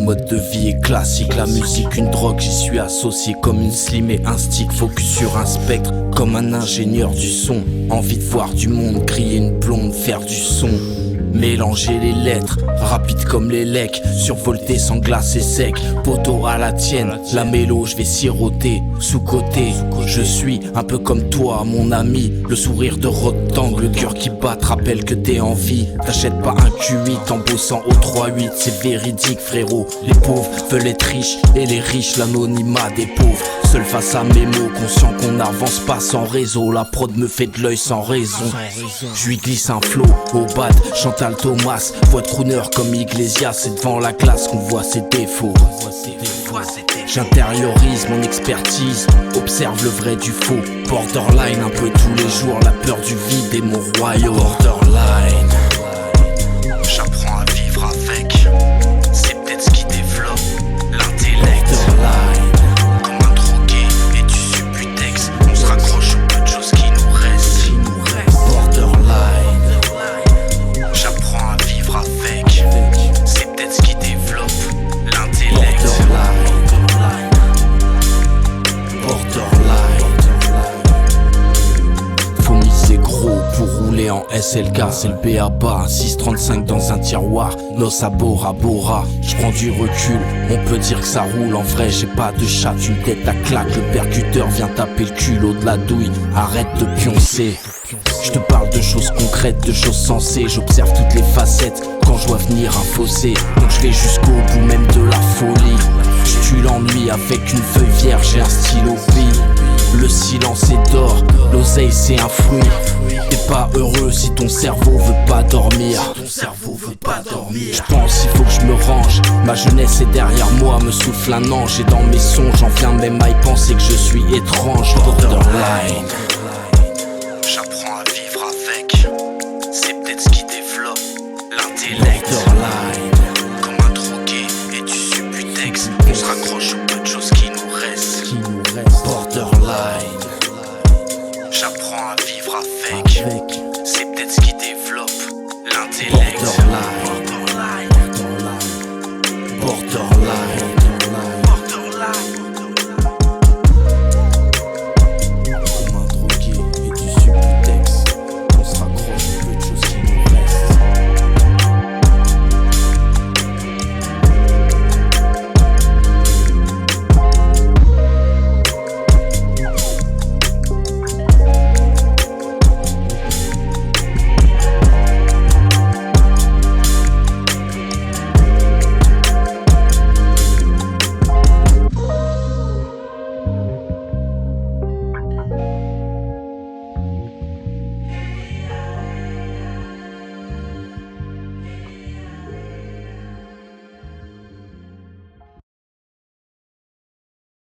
mode de vie est classique. La musique une drogue, j'y suis associé comme une slim et un stick. Focus sur un spectre comme un ingénieur du son. Envie de voir du monde, crier une blonde, faire du son. Mélanger les lettres, rapide comme les lecs, survolté sans glace et sec. Poteau à la tienne, la mélo je vais siroter. Sous-côté, je suis un peu comme toi mon ami. Le sourire de rectangle, le cœur qui bat, te rappelle que t'es en vie. T'achètes pas un Q8 en bossant au 3-8, c'est véridique frérot. Les pauvres veulent être riches et les riches l'anonymat des pauvres. Seul face à mes mots, conscient qu'on n'avance pas sans réseau. La prod me fait de l'œil sans raison. Je lui glisse un flow au bad, Chantal Thomas. Voix de crooner comme Iglesias, c'est devant la glace qu'on voit ses défauts. J'intériorise mon expertise, observe le vrai du faux. Borderline un peu tous les jours, la peur du vide est mon royaume. Borderline, j'apprends à vivre avec, c'est peut-être ce qui développe l'intellect. Borderline, comme un drogué et du subutex, on se raccroche aux peu de choses qui nous restent. Borderline, j'apprends à vivre avec, c'est peut-être ce qui développe l'intellect. Faut miser gros pour rouler en SLK, c'est le BABA, 635 dans un tiroir, nos à Bora Bora. J'prends du recul, on peut dire que ça roule, en vrai j'ai pas de chat, une tête à claque, le percuteur vient taper le culot de la douille, arrête de pioncer. Je te parle de choses concrètes, de choses sensées, j'observe toutes les facettes quand je vois venir un fossé. Donc je vais jusqu'au bout même de la folie. Je tue l'ennui avec une feuille vierge et un stylo bille. Le silence est d'or, l'oseille c'est un fruit. T'es pas heureux si ton cerveau veut pas dormir. Je pense il faut que je me range. Ma jeunesse est derrière moi, me souffle un ange. Et dans mes songes j'en viens même à y penser que je suis étrange. Borderline,